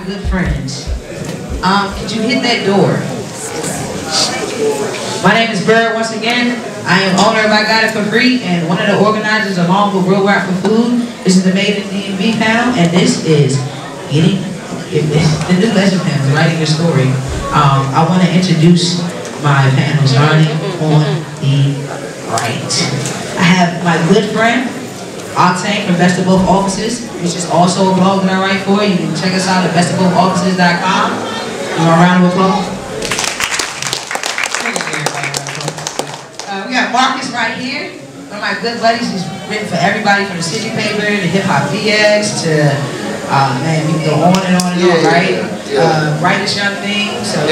Good friends. Could you hit that door? My name is Bird once again. I am owner of I Got It For Free and one of the organizers along with Real Rap for Food. This is the Made in DMV panel and this is the new legend panel, Writing Your Story. I want to introduce my panel starting on the right. I have my good friend Octane from Best of Both Offices, which is also a blog that I write for. You can check us out at bestofbothoffices.com. Give a round of applause. We got Marcus right here, one of my good buddies. He's written for everybody from the City Paper to Hip Hop DX to, man, we can go on and on and on, right? Write this young thing, so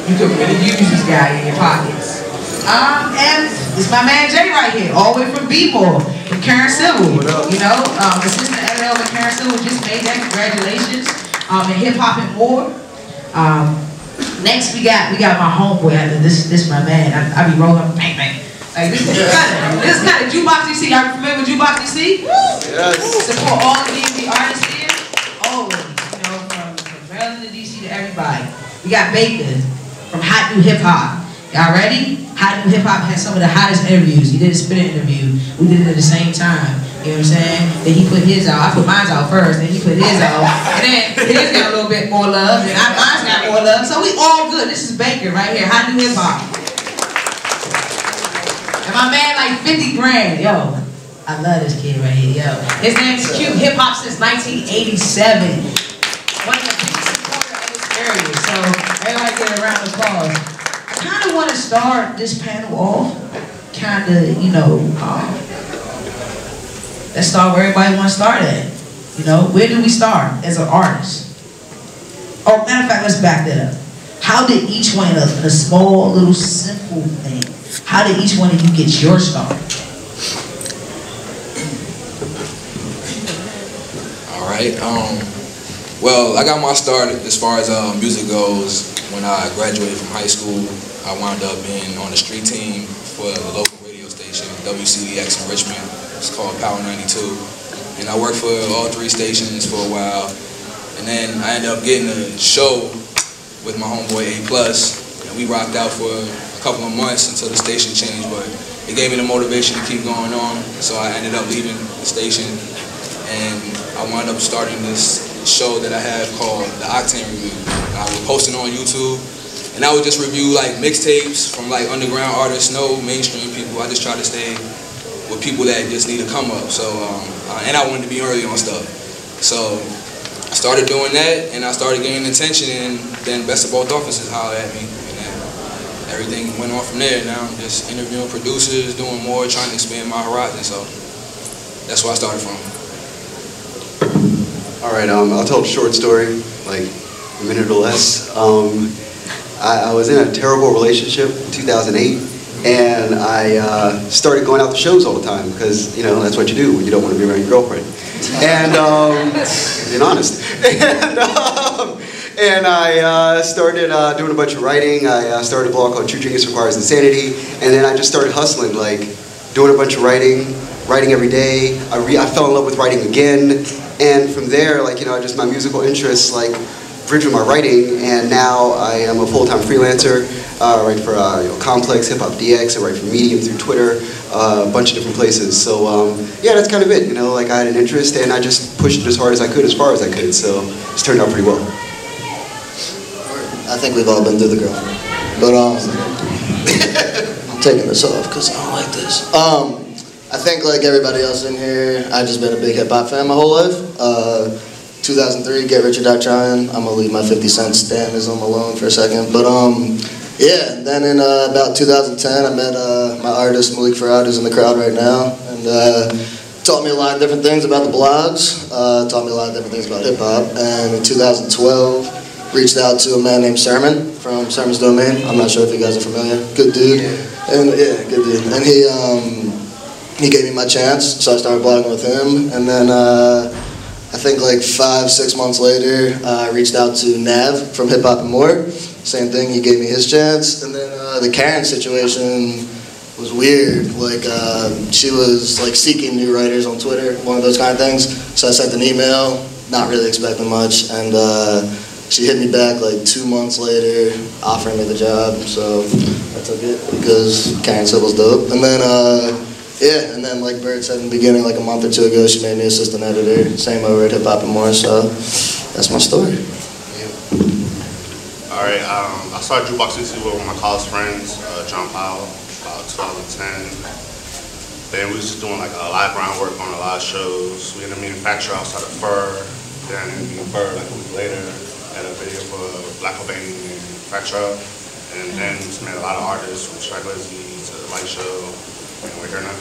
you can really use this guy in your pockets. And it's my man Jay right here, all the way from B-More, from Karen Civil. You know, assistant editor of Karen Civil just made that. Congratulations. And hip hop and more. Next we got my homeboy. This my man. I be rolling up bang bang. Like this is kind of Jukebox DC. Are you familiar with Jukebox DC? Yes. Support all the DMV artists here. Always, you know, from Maryland to DC to everybody. We got Baker from Hot New Hip Hop. Y'all ready? Hot New Hip Hop had some of the hottest interviews. He did a spinner interview. We did it at the same time. You know what I'm saying? Then he put his out. I put mine out first. Then he put his out. And then his got a little bit more love. And mine's got more love. So we all good. This is Baker right here. Hot New Hip Hop. And my man like 50 grand. Yo, I love this kid right here. Yo, his name's Q. Hip Hop since 1987. One of the biggest supporters of this area. So everybody get a round of applause. I kind of want to start this panel off, kind of, you know, let's start where everybody wants to start at. You know, where do we start as an artist? Oh, matter of fact, let's back that up. How did each one of us, in a small, little, simple thing, how did each one of you get your start? All right. Well, I got my start as far as music goes when I graduated from high school. I wound up being on the street team for the local radio station, WCDX in Richmond. It's called Power 92. And I worked for all three stations for a while. And then I ended up getting a show with my homeboy A+. And we rocked out for a couple of months until the station changed, but it gave me the motivation to keep going on. So I ended up leaving the station and I wound up starting this show that I have called the Octane Review. I was posting on YouTube. And I would just review like mixtapes from like underground artists, no mainstream people. I just try to stay with people that just need to come up. So, and I wanted to be early on stuff. So I started doing that and I started gaining attention and then Best of Both Offices hollered at me. And then everything went on from there. Now I'm just interviewing producers, doing more, trying to expand my horizon. So that's where I started from. All right, I'll tell a short story, like a minute or less. I was in a terrible relationship in 2008, and I started going out to shows all the time because, you know, that's what you do when you don't want to be around your girlfriend. And, being honest. And I started doing a bunch of writing. I started a blog called True Genius Requires Insanity, and then I just started hustling, like doing a bunch of writing every day. I fell in love with writing again, and from there, like, you know, just my musical interests, like, bridged with my writing, and now I am a full-time freelancer. I write for you know, Complex, Hip Hop DX, I write for Medium through Twitter, a bunch of different places. So yeah, that's kind of it. You know, like I had an interest, and I just pushed it as hard as I could, as far as I could. So it's turned out pretty well. I think we've all been through the girlfriend, but I'm taking this off because I don't like this. I think like everybody else in here, I've just been a big hip hop fan my whole life. 2003, Get Rich or Die Trying. I'm gonna leave my 50 Cent stanism alone for a second. But yeah, then in about 2010, I met my artist Malik Farad, who's in the crowd right now, and taught me a lot of different things about the blogs, taught me a lot of different things about hip hop. And in 2012, reached out to a man named Sermon from Sermon's Domain. I'm not sure if you guys are familiar. Good dude. And yeah, good dude. And he gave me my chance, so I started blogging with him. And then I think like 5-6 months later, I reached out to Nav from Hip Hop and More. Same thing, he gave me his chance. And then the Karen situation was weird. Like she was like seeking new writers on Twitter, one of those kind of things. So I sent an email, not really expecting much, and she hit me back like 2 months later, offering me the job. So I took it because Karen said it was dope. And then yeah, and then like Bird said in the beginning, like a month or 2 ago, she made me assistant editor. Same over at Hip Hop and More. So that's my story. All right, I started Jukebox DC with my college friends, John Powell, about 2010. Then we was just doing like a lot of groundwork on a lot of shows. We ended up manufacturing outside of Fur. Then we Bird like a week later at a video for Black Albanian manufacturer. And then we just met a lot of artists from Legalities to the Light Show, and we're here now.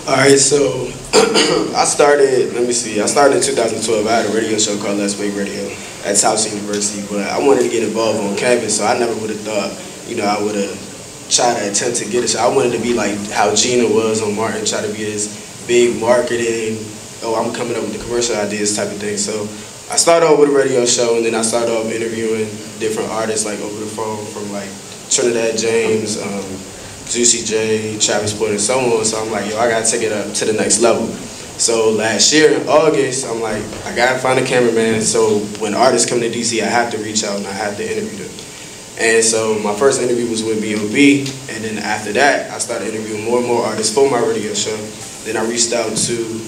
All right, so I started in 2012. I had a radio show called Let's Make Radio at Towson University, but I wanted to get involved on campus, so I never would have thought, you know, I would have tried to attempt to get a show. I wanted to be like how Gina was on Martin, try to be this big marketing, oh, I'm coming up with the commercial ideas type of thing. So I started off with a radio show, and then I started off interviewing different artists like over the phone from like Trinidad James, Juicy J, Travis Porter, and so on. So I'm like, yo, I gotta take it up to the next level. So last year in August, I'm like, I gotta find a cameraman. So when artists come to DC, I have to reach out and I have to interview them. And so my first interview was with B.O.B. And then after that, I started interviewing more and more artists for my radio show. Then I reached out to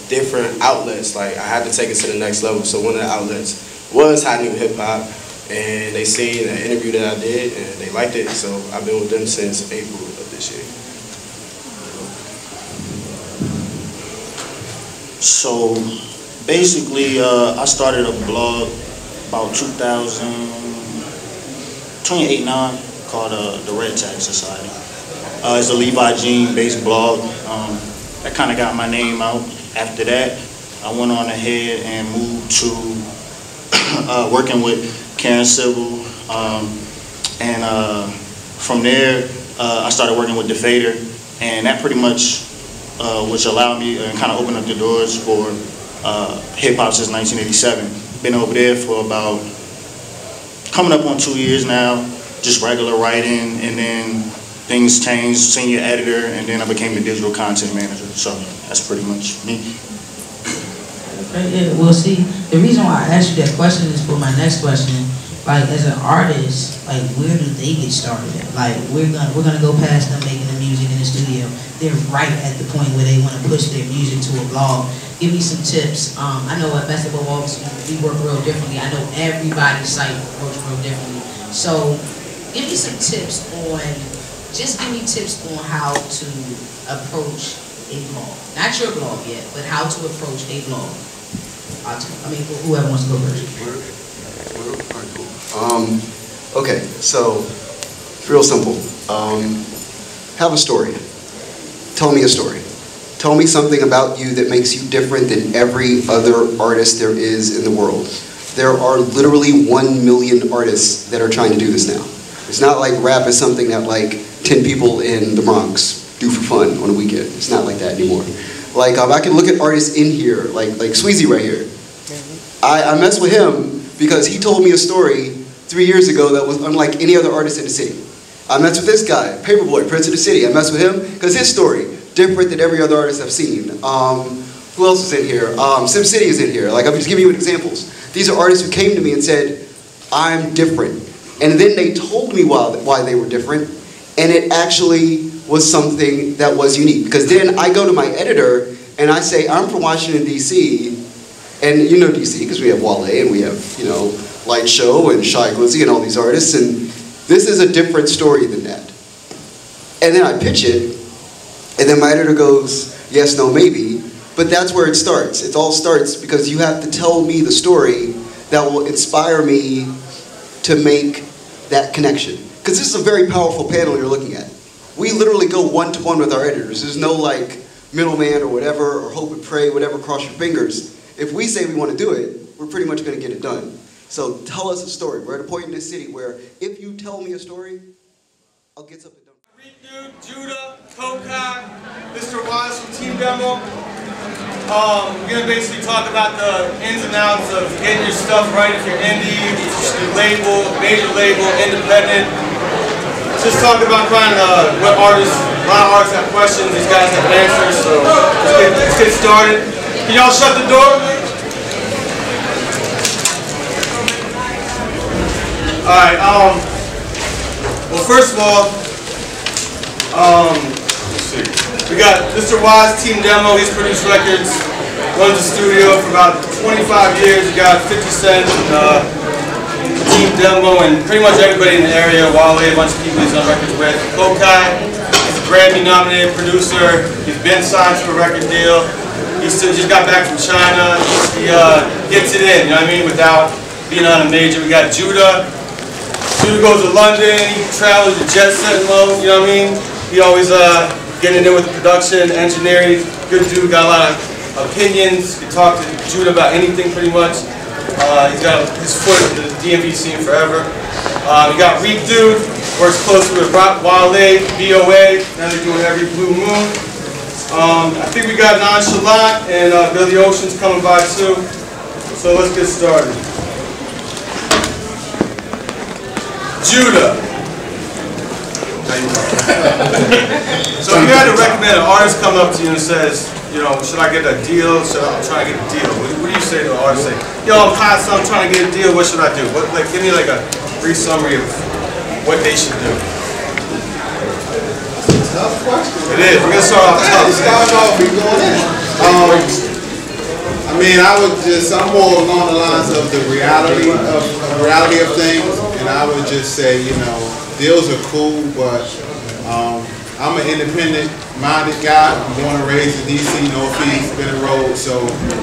different outlets. Like I had to take it to the next level. So one of the outlets was Hot New Hip Hop. And they seen an interview that I did, and they liked it, so I've been with them since April of this year. So basically, I started a blog about 2008-9 called the Red Tag Society. It's a Levi Jean-based blog. That kind of got my name out. After that, I went on ahead and moved to working with Karen Civil, and from there I started working with DeFader, and that pretty much which allowed me and kind of opened up the doors for hip hop since 1987. Been over there for about coming up on 2 years now, just regular writing, and then things changed, senior editor, and then I became the digital content manager. So that's pretty much me. Yeah, well, see, the reason why I asked you that question is for my next question. Like, as an artist, like, where do they get started at? Like, we're gonna go past them making the music in the studio. They're right at the point where they want to push their music to a blog. Give me some tips. I know at Best of Both Worlds, we work real differently. I know everybody's site works real differently. So, give me some tips on. Just give me tips on how to approach a blog. Not your blog yet, but how to approach a blog. I mean, whoever wants to go first. Okay, so it's real simple. Have a story. Tell me a story. Tell me something about you that makes you different than every other artist there is in the world. There are literally 1 million artists that are trying to do this now. It's not like rap is something that like 10 people in the Bronx do for fun on a weekend. It's not like that anymore. Like I can look at artists in here, like Sweezy right here. I mess with him because he told me a story 3 years ago that was unlike any other artist in the city. I mess with this guy, Paperboy, Prince of the City. I mess with him because his story, different than every other artist I've seen. Who else is in here? Sim City is in here. Like, I'm just giving you examples. These are artists who came to me and said, I'm different. And then they told me why they were different, and it actually was something that was unique. Because then I go to my editor and I say, I'm from Washington, D.C., and you know D.C. because we have Wale and we have, you know, Light Show and Shy Glizzy and all these artists, and this is a different story than that. And then I pitch it, and then my editor goes, yes, no, maybe, but that's where it starts. It all starts because you have to tell me the story that will inspire me to make that connection. Because this is a very powerful panel you're looking at. We literally go one-to-one with our editors. There's no like middleman or whatever, or hope and pray, whatever, cross your fingers. If we say we want to do it, we're pretty much going to get it done. So tell us a story. We're at a point in this city where if you tell me a story, I'll get something done. Judah, Kokai, Mr. Wise from Team Demo. We're going to basically talk about the ins and outs of getting your stuff right if you're indie, your label, major label, independent. Just talking about kind of what artists, a lot of artists have questions, these guys have answers, so let's get started. Can y'all shut the door? Alright, well first of all, let's see. We got Mr. Wise, Team Demo, he's produced records, runs the studio for about 25 years. We got 50 Cent, Team Demo, and pretty much everybody in the area. Wale, a bunch of people he's done records with. Kokai, he's a Grammy-nominated producer. He's been signed to a record deal. He still just got back from China. He gets it in, you know what I mean, without being on a major. We got Judah. Judah goes to London. He travels to jet set mode, you know what I mean. He always getting in with the production, engineering. Good dude, got a lot of opinions. You can talk to Judah about anything pretty much. He's got his foot in the DMV scene forever. We got Reek Dude, works closely with Wale, BOA. Now they're doing every blue moon. I think we got Nonchalant and Billy Ocean's coming by too. So let's get started. Judah. So if you had to recommend an artist come up to you and says, you know, should I get a deal? Should I try to get a deal? What do you say to an artist? Say, yo, I'm hot, so I'm trying to get a deal. What should I do? Give me like a brief summary of what they should do. Tough question. It is. We're gonna start off tough. Start off. We going in. I mean, I'm more along the lines of the reality of things, and I would just say, you know, deals are cool, but I'm an independent-minded guy. I'm born and raised in DC, Northeast, been a road,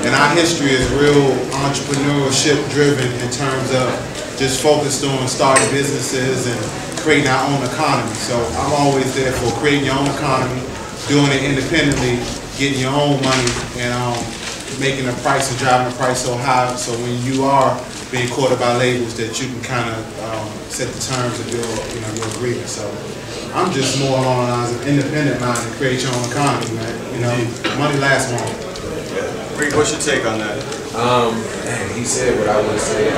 and our history is real entrepreneurship-driven in terms of just focused on starting businesses and creating our own economy. So I'm always there for creating your own economy, doing it independently, getting your own money, and making the price and driving the price so high, so when you are being courted by labels, that you can kind of set the terms of your agreement. So I'm just more along the lines of independent mind and create your own economy, man. You know, money lasts long. Rick, what's your take on that? Man, he said what I would say.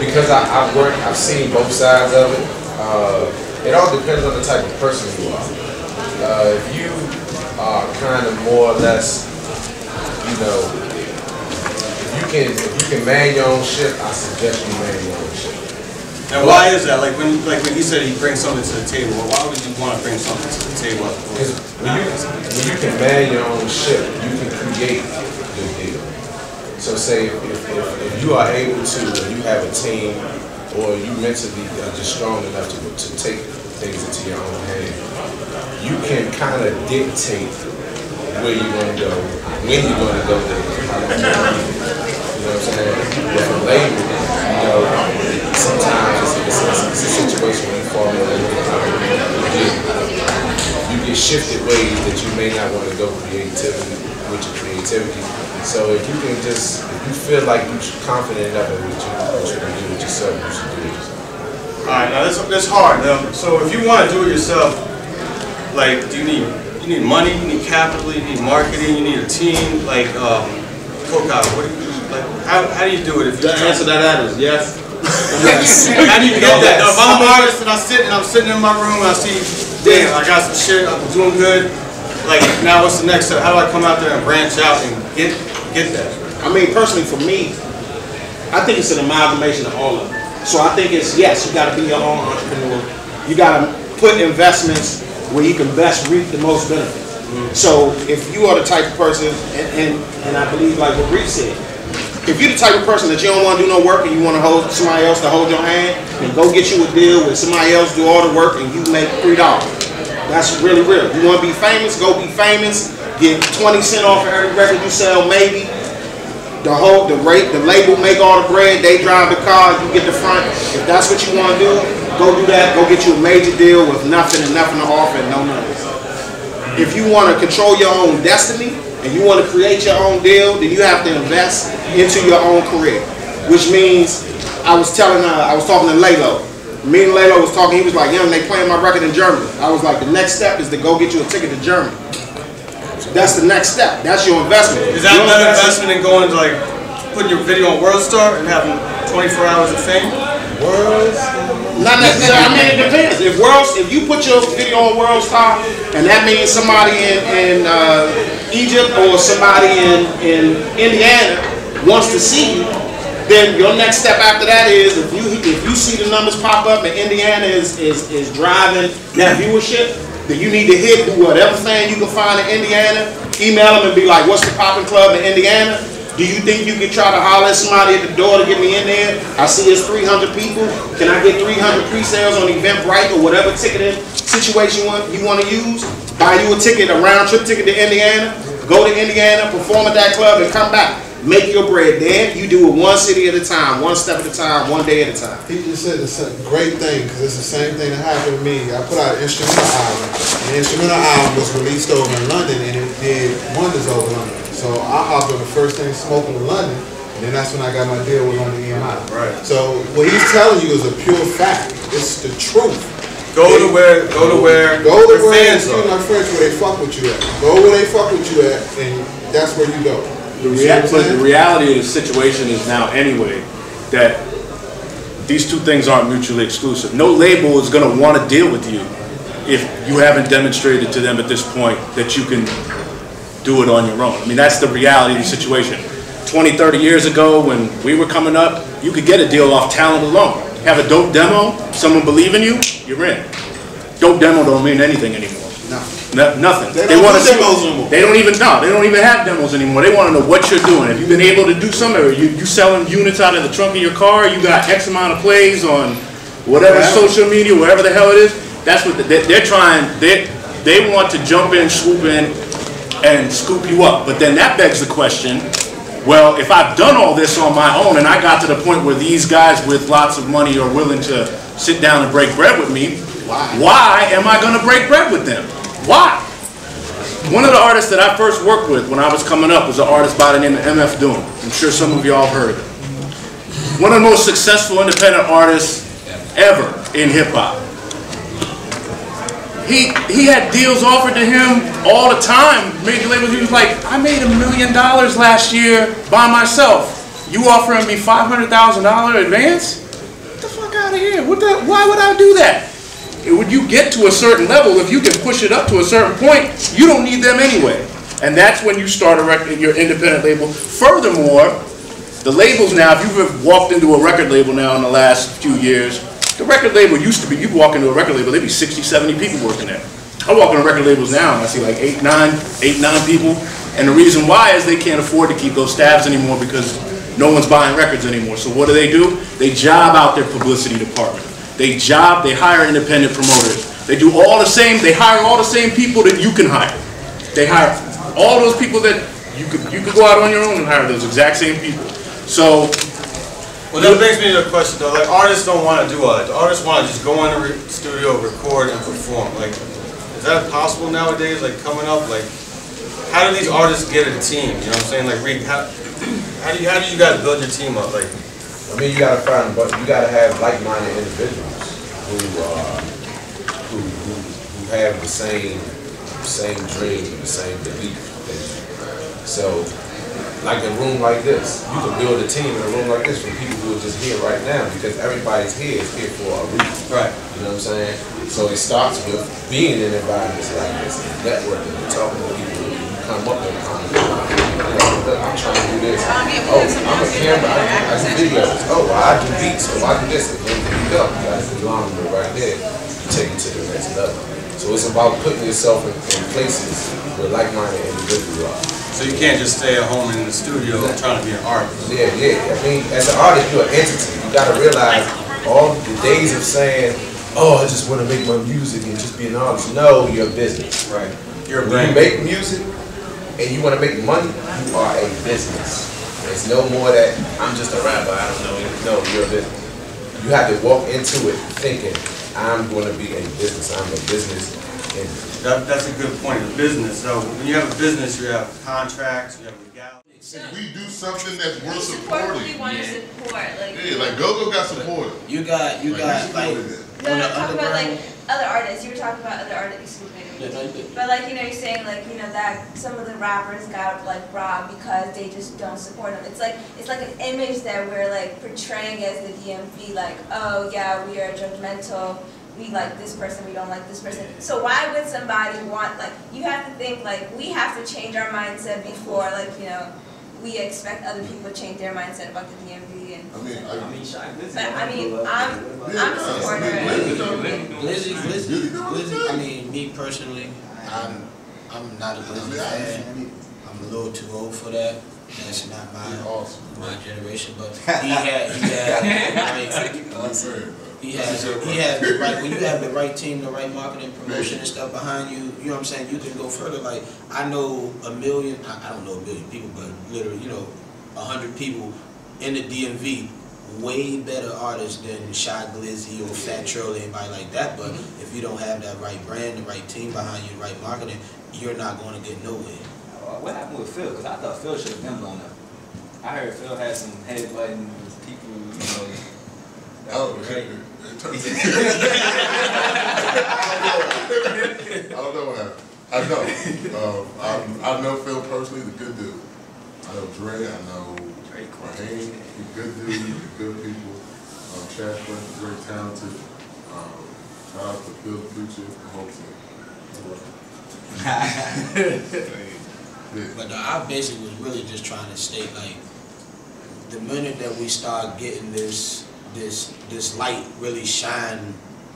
Because I've seen both sides of it. It all depends on the type of person you are. If you are kind of more or less, you know, if you can man your own ship, I suggest you man your own ship. And why is that? Like when he said he brings something to the table, why would you want to bring something to the table? Because when you can man your own ship, you can create your deal. So say if you are able to, and you have a team, or you mentally are just strong enough to take things into your own hand, you can kind of dictate where you're going to go, when you're going to go there. You know what I'm saying? With a label, you know, sometimes it's a situation where you fall in love with you get shifted ways that you may not want to go with your creativity. So if you can if you feel like you're confident enough in what you can do with yourself, you should do it yourself. Alright, now that's hard. So if you want to do it yourself, like, you need money, you need capital, you need marketing, you need a team, like, Kokai, how do you do it if you answer that is yes. How do you get that? If I'm an artist and I'm sitting in my room and I see, damn, I got some shit, I'm doing good, like, now what's the next step? How do I come out there and branch out and get that? I mean, personally for me, I think it's an amalgamation of all of them. So I think it's, yes, you gotta be your own entrepreneur. You gotta put investments where you can best reap the most benefit. So if you are the type of person, and I believe like what Reed said, if you're the type of person that you don't want to do no work and you want to hold somebody else to hold your hand, then go get you a deal with somebody else, do all the work, and you make $3. That's really real. You want to be famous, go be famous, get 20 cents off of every record you sell, maybe. The label make all the bread, they drive the car, you get the front. If that's what you want to do, go do that, go get you a major deal with nothing and nothing to offer and no numbers. If you want to control your own destiny and you want to create your own deal, then you have to invest into your own career. Which means, I was talking to Lalo. Me and Lalo was talking, he was like, young, they playing my record in Germany. I was like, the next step is to go get you a ticket to Germany. That's the next step. That's your investment. Is that a better investment than going to like, putting your video on WorldStar and having 24 hours of fame? Not necessarily. I mean, it depends. If you put your video on WorldStar, and that means somebody in Egypt or somebody in Indiana wants to see you, then your next step after that is if you see the numbers pop up and Indiana is driving that viewership, then you need to do whatever thing you can find in Indiana, email them and be like, what's the popping club in Indiana? Do you think you can try to holler at somebody at the door to get me in there? I see it's 300 people. Can I get 300 pre-sales on Eventbrite or whatever ticketing situation you want to use? Buy you a ticket, a round-trip ticket to Indiana. Go to Indiana, perform at that club, and come back. Make your bread. Then you do it one city at a time, one step at a time, one day at a time. He just said it's a great thing because it's the same thing that happened to me. I put out an instrumental album. The instrumental album was released over in London and it did wonders over London. So I hopped on the first thing smoking in London, and then that's when I got my deal with on the EMI. Right. So what he's telling you is a pure fact. It's the truth. Go to where fans are. My friends, where they fuck with you at. Go where they fuck with you at, and that's where you go. But the reality of the situation is now anyway that these two things aren't mutually exclusive. No label is going to want to deal with you if you haven't demonstrated to them at this point that you can do it on your own. I mean, that's the reality of the situation. 20, 30 years ago when we were coming up, you could get a deal off talent alone. Have a dope demo, someone believe in you, you're in. Dope demo don't mean anything anymore. Nothing. They don't do demos anymore. They don't even have demos anymore. They want to know what you're doing. Have you been able to do something? Or you selling units out of the trunk of your car? You got X amount of plays on whatever social media, wherever the hell it is. That's what they're trying. They want to jump in, swoop in, and scoop you up. But then that begs the question, well, if I've done all this on my own and I got to the point where these guys with lots of money are willing to sit down and break bread with me, why am I going to break bread with them? Why? One of the artists that I first worked with when I was coming up was an artist by the name of MF Doom. I'm sure some of y'all have heard of him. One of the most successful independent artists ever in hip-hop. He had deals offered to him all the time. Major labels, he was like, I made $1 million last year by myself. You offering me $500,000 advance? Get the fuck out of here. Why would I do that? When you get to a certain level, if you can push it up to a certain point, you don't need them anyway. And that's when you start your independent label. Furthermore, the labels now, if you've walked into a record label now in the last few years, the record label used to be, you'd walk into a record label, there'd be 60, 70 people working there. I walk into record labels now and I see like 8, 9 people. And the reason why is they can't afford to keep those staffs anymore because no one's buying records anymore. So what do? They job out their publicity department. They hire independent promoters. They do all the same, they hire all the same people that you can hire. They hire all those people that you could go out on your own and hire those exact same people. So, well, that brings me to the question though, like artists don't want to do all that. The artists want to just go in the studio, record, and perform. Like, is that possible nowadays, like coming up? Like, how do these artists get a team? You know what I'm saying? Like, how do you guys build your team up? Like, I mean, you gotta have like-minded individuals who have the same dream and the same belief. So, like a room like this, you can build a team in a room like this from people who are just here right now because everybody's here is here for a reason. Right. You know what I'm saying? So it starts with being in environments like this, networking, talking to people. Come up with I'm trying to do this. Oh, I'm a camera. I do videos. Oh, well, I do beats. Oh, I do this. And then you go. You got to belong to it right there. You take it to the next level. So it's about putting yourself in places where like-minded individuals are. So you can't just stay at home in the studio trying to be an artist. Yeah. I mean, as an artist, you're an entity. You got to realize all the days of saying, oh, I just want to make my music and just be an artist. No, you're a business. Right. When you make music, and you want to make money, you are a business. It's no more that I'm just a rapper, I don't know. No, you're a business. You have to walk into it thinking, I'm going to be a business. I'm a business. And That's a good point. The business. So when you have a business, you have contracts, you have legalities. If we do something that's worth supporting, We want to support, like. yeah, like Go-Go got supported. You got like. No, I'm talking about like other artists. You were talking about other artists. Excuse me. But like, you know, you're saying like, you know, that some of the rappers got like robbed because they just don't support them. It's like an image that we're like portraying as the DMV, like, oh yeah, we are judgmental. We like this person, we don't like this person. So why would somebody want, like, you have to think like, we have to change our mindset before, like, you know, we expect other people to change their mindset about the DMV and. I'm a supporter. Glizzy, I mean, me personally, I'm not a Glizzy fan. I'm a little too old for that. That's not my generation, but he has the right, when you have the right team, the right marketing, promotion and stuff behind you, you know what I'm saying, you can go further. Like, I know I don't know a million people, but literally, you know, 100 people in the DMV, way better artists than Shy Glizzy or Fat Troll or anybody like that. But if you don't have that right brand, the right team behind you, the right marketing, you're not going to get nowhere. What happened with Phil? Because I thought Phil should have been blown up. I heard Phil had some headbutting people, you know. I don't know what happened. I know Phil personally, he's a good dude. I know Dre, I know Raheem, he's a good dude, he's good people. Chad Flint is very talented. Shout out to Phil the Future, the whole team. But I basically was really just trying to state, like, the minute that we start getting this light really shine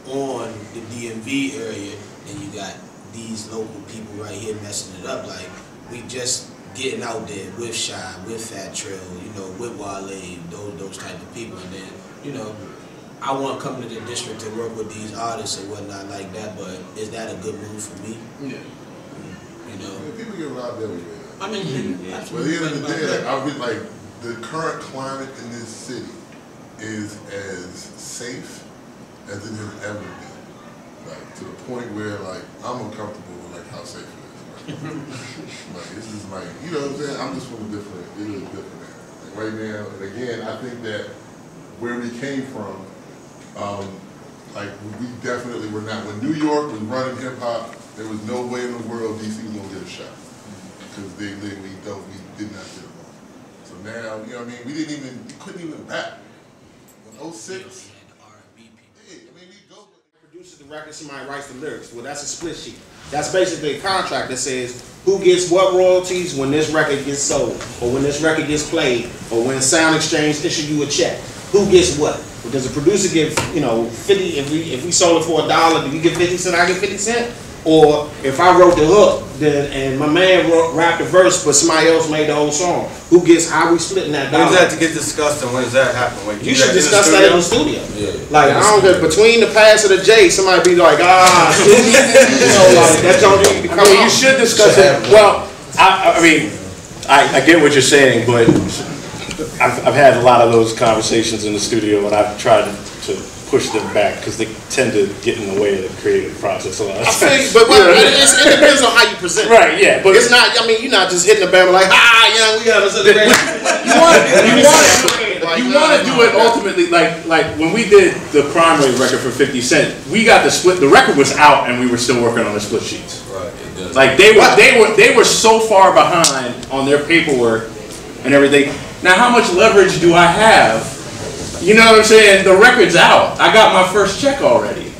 on the DMV area, and you got these local people right here messing it up, like, we just getting out there with Shy, with Fat Trail, you know, with Wale, those type of people, and then, you know, I want to come to the district to work with these artists and whatnot like that, but is that a good move for me? Yeah. You know? People get robbed every day. I mean, But at the end of the day, like, the current climate in this city is as safe as it has ever been. Like, to the point where, like, I'm uncomfortable with, like, how safe it is. Right? Like, this is like, you know what I'm saying? I'm just from a different, it is different now. Like, right now, and again, I think that where we came from, like, we definitely were not. When New York was running hip hop, there was no way in the world DC was gonna get a shot. Because we did not get along. So now, you know what I mean, we couldn't even rap. When 06, produces the record, somebody writes the lyrics. Well, that's a split sheet. That's basically a contract that says who gets what royalties when this record gets sold, or when this record gets played, or when Sound Exchange issue you a check. Who gets what? Does the producer give, you know, 50? If we sold it for $1, do you get 50 cents? I get 50 cents. Or if I wrote the hook, and my man rapped the verse, but somebody else made the whole song, who gets? How we splitting that dollar? When does that to get discussed, and when does that happen? Like, you should discuss that in the studio. Yeah. Like, I don't get between the pass of the J, somebody be like, you know, like that don't need to come out. You should discuss it. Well, I mean, I get what you're saying, but I've had a lot of those conversations in the studio, and I've tried to push them back because they tend to get in the way of the creative process a lot of times. But it depends on how you present it. Right, yeah. But it's not, I mean, you're not just hitting the band like, yeah, we got to You want to do it ultimately, like when we did the primary record for 50 Cent, we got the split, the record was out and we were still working on the split sheets. Right. Like they were so far behind on their paperwork and everything. Now how much leverage do I have? You know what I'm saying? The record's out. I got my first check already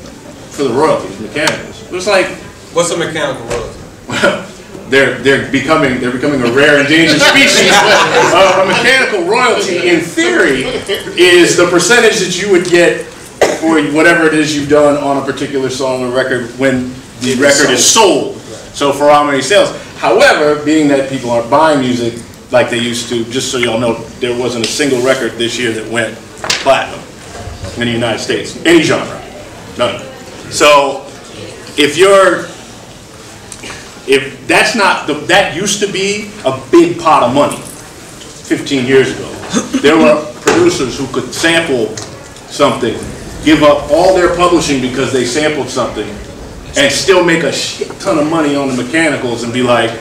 for the royalties, mechanicals. It was like, what's a mechanical royalty? Well, they're becoming a rare endangered species. A mechanical royalty, in theory, is the percentage that you would get for whatever it is you've done on a particular song or record when the record is sold. So for how many sales. However, being that people aren't buying music like they used to, just so y'all know, there wasn't a single record this year that went platinum in the United States, any genre, none. So that used to be a big pot of money 15 years ago. There were producers who could sample something, give up all their publishing because they sampled something, and still make a shit ton of money on the mechanicals and be like,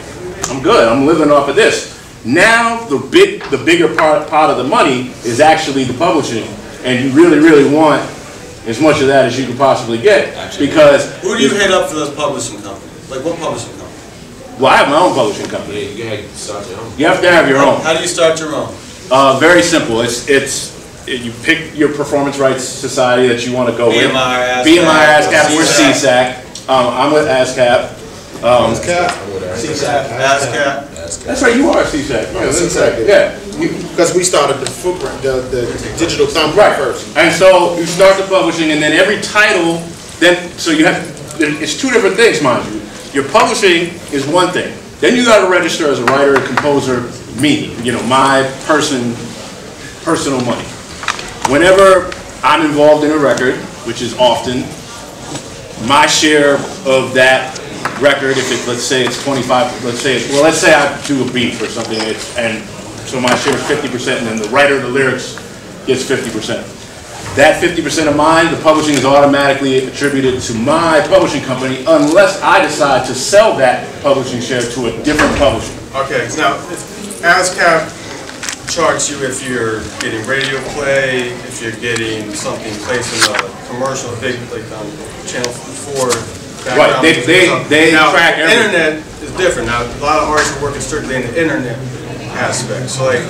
I'm good, I'm living off of this. Now the bigger part of the money is actually the publishing, and you really want as much of that as you can possibly get. Because who do you head up for those publishing companies? Like what publishing company? Well, I have my own publishing company. Yeah, you have to start your own. You have to have your own. How do you start your own? Very simple. You pick your performance rights society that you want to go with. BMI, ASCAP, we're CSAC. I'm with ASCAP. ASCAP. That's right, you are CSAC. Yeah, CSAC. Yeah. Because we started the footprint, the digital thumbprint first. And so you start the publishing, and then every title, so you have, it's two different things, mind you. Your publishing is one thing. Then you got to register as a writer, composer, me, my personal money. Whenever I'm involved in a record, which is often, my share of that record, let's say it's 25, let's say I do a beat or something, and so my share is 50%, and then the writer of the lyrics gets 50%. That 50% of mine, the publishing is automatically attributed to my publishing company unless I decide to sell that publishing share to a different publisher. Okay, now ASCAP charge you if you're getting radio play, if you're getting something placed in a commercial, big like on Channel 4. Right, they now, track everything. Internet is different. Now, a lot of artists are working strictly in the internet aspect. So like,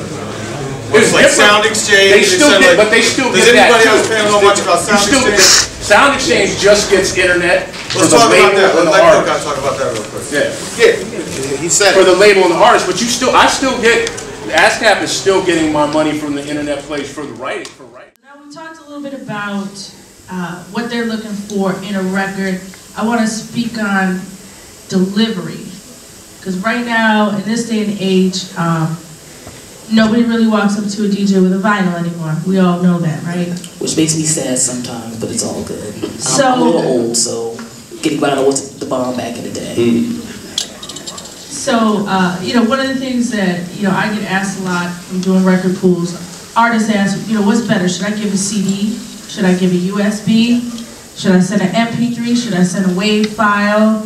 what's like Sound Exchange? But they still get that. Does anybody else pay so much about Sound Exchange? Sound Exchange just gets internet for Let's the talk about label that. and the Let artist. Cook talk about that real quick. Yeah, he said for the label and the artist, but I still get. ASCAP is still getting my money from the internet place for the writing. Now we talked a little bit about what they're looking for in a record. I want to speak on delivery, because right now in this day and age, nobody really walks up to a DJ with a vinyl anymore. We all know that, right? Which makes me sad sometimes, but it's all good. So, I'm a little old, so getting vinyl was the bomb back in the day. So, one of the things that, I get asked a lot from doing record pools, artists ask, what's better? Should I give a CD? Should I give a USB? Should I send an MP3? Should I send a WAV file?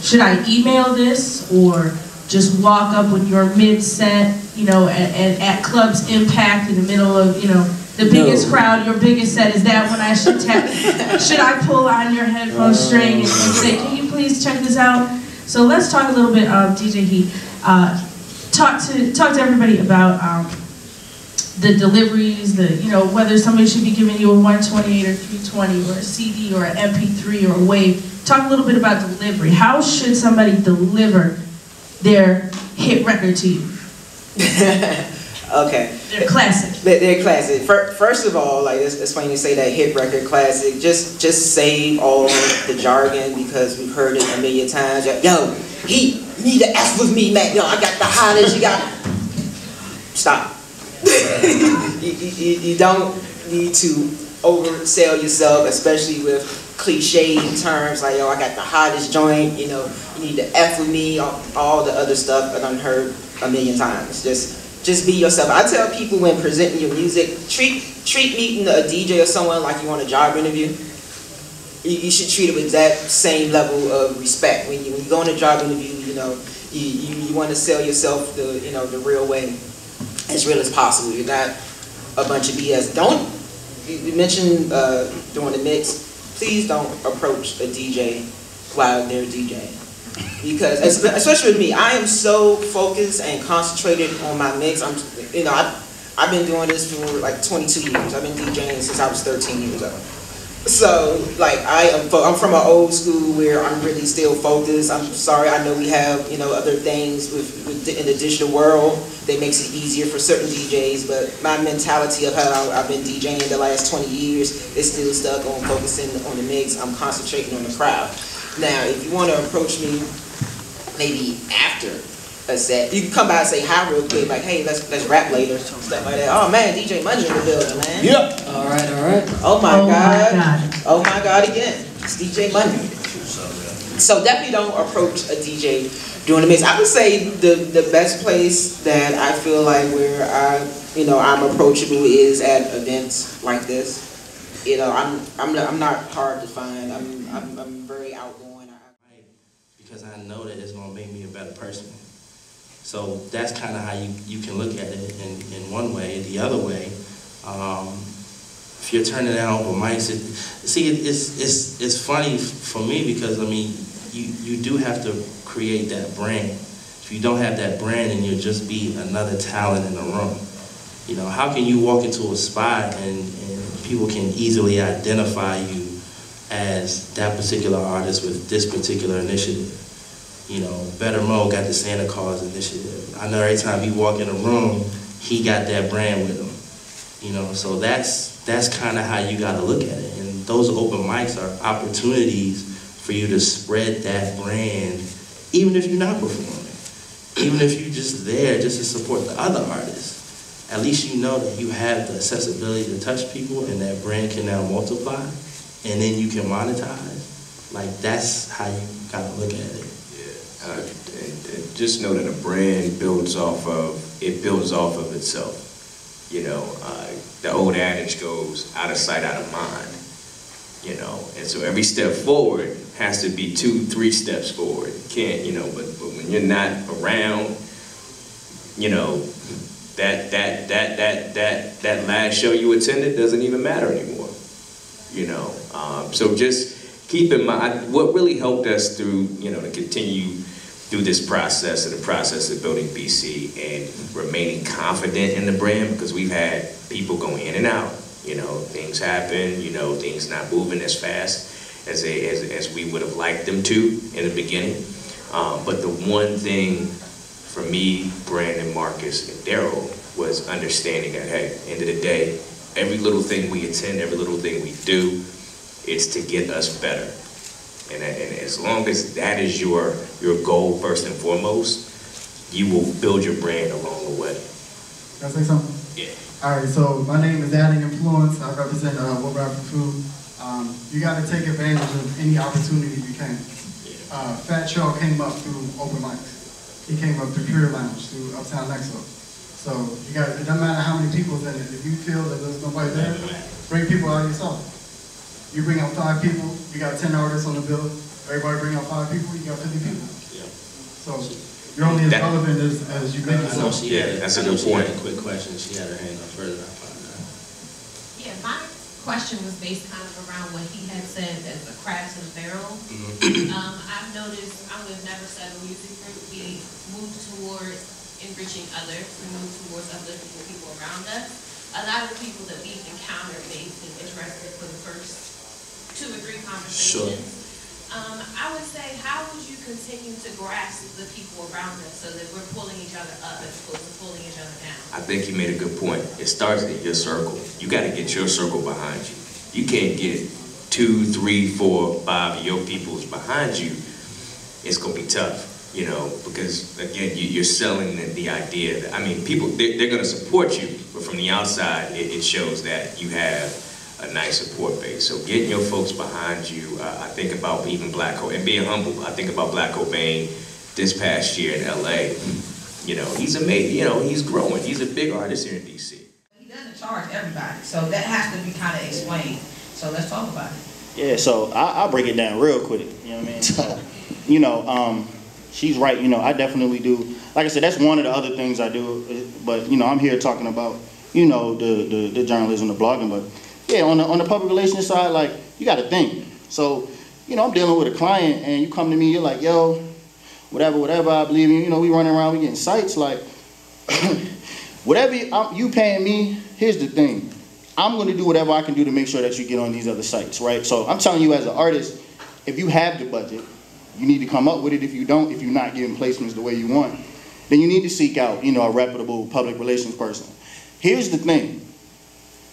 Should I email this? Or just walk up when you're mid-set, at Club's Impact in the middle of, the biggest crowd, your biggest set, is that when I should tap? Should I pull on your headphone string and say, can you please check this out? So let's talk a little bit, DJ Heat. Talk to everybody about the deliveries, whether somebody should be giving you a 128 or 320 or a CD or an MP3 or a WAV. Talk a little bit about delivery. How should somebody deliver their hit record to you? Okay. They're classic. They're classic. First of all, like it's funny you say that hit record classic. Just save all the jargon because we've heard it a million times. Yo, you need to F with me, man. Yo, I got the hottest. You got. Stop. you don't need to oversell yourself, especially with cliche terms like, yo, I got the hottest joint. You need to F with me. All the other stuff I've done heard a million times. Just be yourself. I tell people when presenting your music, treat meeting a DJ or someone like you want a job interview. You should treat it with that same level of respect. When you go on a job interview, you want to sell yourself the real way, as real as possible. You're not a bunch of BS. You mentioned doing the mix. Please don't approach a DJ while they're DJing. Because, especially with me, I am so focused and concentrated on my mix. I've been doing this for like 22 years. I've been DJing since I was 13 years old. So, like, I'm from an old school where I'm really still focused. I'm sorry, I know we have, other things in the digital world that makes it easier for certain DJs, but my mentality of how I've been DJing the last 20 years is still stuck on focusing on the mix. I'm concentrating on the crowd. Now, if you want to approach me maybe after a set, you can come by and say hi real quick, like, hey, let's rap later, stuff like that. Oh man, DJ Money in the building, man. Yep. All right. Oh my God. Oh my God again. It's DJ Money. So definitely don't approach a DJ doing the mix. I would say the best place that I feel like where I'm approachable is at events like this. You know, I'm not hard to find. I'm very outgoing. Because I know that it's gonna make me a better person. So that's kind of how you can look at it in one way. The other way, if you're turning down open mics, it's funny for me because I mean you do have to create that brand. If you don't have that brand, then you'll just be another talent in the room. You know, how can you walk into a spot and people can easily identify you as that particular artist with this particular initiative? You know, Better Mo got the Santa Claus initiative. I know every time he walk in a room, he got that brand with him. You know, so that's kind of how you got to look at it. And those open mics are opportunities for you to spread that brand, even if you're not performing. Even if you're just there just to support the other artists, at least you know that you have the accessibility to touch people and that brand can now multiply and then you can monetize. Like, that's how you gotta look at it. Yeah, and just know that a brand builds off of itself. You know, the old adage goes, out of sight, out of mind. You know, and so every step forward has to be 2-3 steps forward. You can't, you know, but when you're not around, you know, that last show you attended doesn't even matter anymore. You know, so just keep in mind what really helped us through, you know, to continue through this process and the process of building BC and remaining confident in the brand, because we've had people going in and out. You know, things happen, you know, things not moving as fast as we would have liked them to in the beginning. But the one thing for me, Brandon, Marcus, and Daryl was understanding that, hey, end of the day, every little thing we attend, every little thing we do, it's to get us better. And as long as that is your goal first and foremost, you will build your brand along the way. Can I say something? Yeah. All right, so my name is Adding Influence. I represent What Rap for Food. You got to take advantage of any opportunity you can. Fat Shaw came up through open mics. He came up through Pure Lounge, through Uptown Nexo. So you got, it doesn't matter how many people's in it. If you feel that there's nobody there, bring people out yourself. You bring out 5 people, you got 10 artists on the bill. Everybody bring out 5 people, you got 50 people. So you're only as relevant as you make yourself. Yeah, that's a good point. A quick question. She had her hand up further. Yeah, my question was based kind of around what he had said as the crabs in a barrel. I've noticed I'm with Never Settle Music Group. We moved towards enriching others. We moved towards uplifting people around us. A lot of the people that we've encountered may have been interested for the first 2 or 3 conversations. Sure. I would say, how would you continue to grasp the people around us so that we're pulling each other up as opposed to pulling each other down? I think you made a good point. It starts in your circle. You got to get your circle behind you. You can't get 2, 3, 4, 5 of your peoples behind you. It's going to be tough, you know, because again, you're selling the idea that, I mean, people, they're going to support you, but from the outside, it shows that you have a nice support base. So getting your folks behind you, I think about even Black Cobain, and being humble, I think about Black Cobain this past year in LA. You know, he's amazing, you know, he's growing. He's a big artist here in DC. He doesn't charge everybody, so that has to be kind of explained. So let's talk about it. Yeah, so I'll break it down real quick, you know what I mean? So, you know, she's right, you know, I definitely do. Like I said, that's one of the other things I do, but, you know, I'm here talking about, you know, the journalism, the blogging, but yeah, on the public relations side, like, you got to think. So, you know, I'm dealing with a client, and you come to me, you're like, yo, whatever, I believe in, you know, we running around, we getting sites, like, whatever you paying me, here's the thing. I'm going to do whatever I can do to make sure that you get on these other sites, right? So I'm telling you as an artist, if you have the budget, you need to come up with it. If you don't, if you're not getting placements the way you want, then you need to seek out, you know, a reputable public relations person. Here's the thing.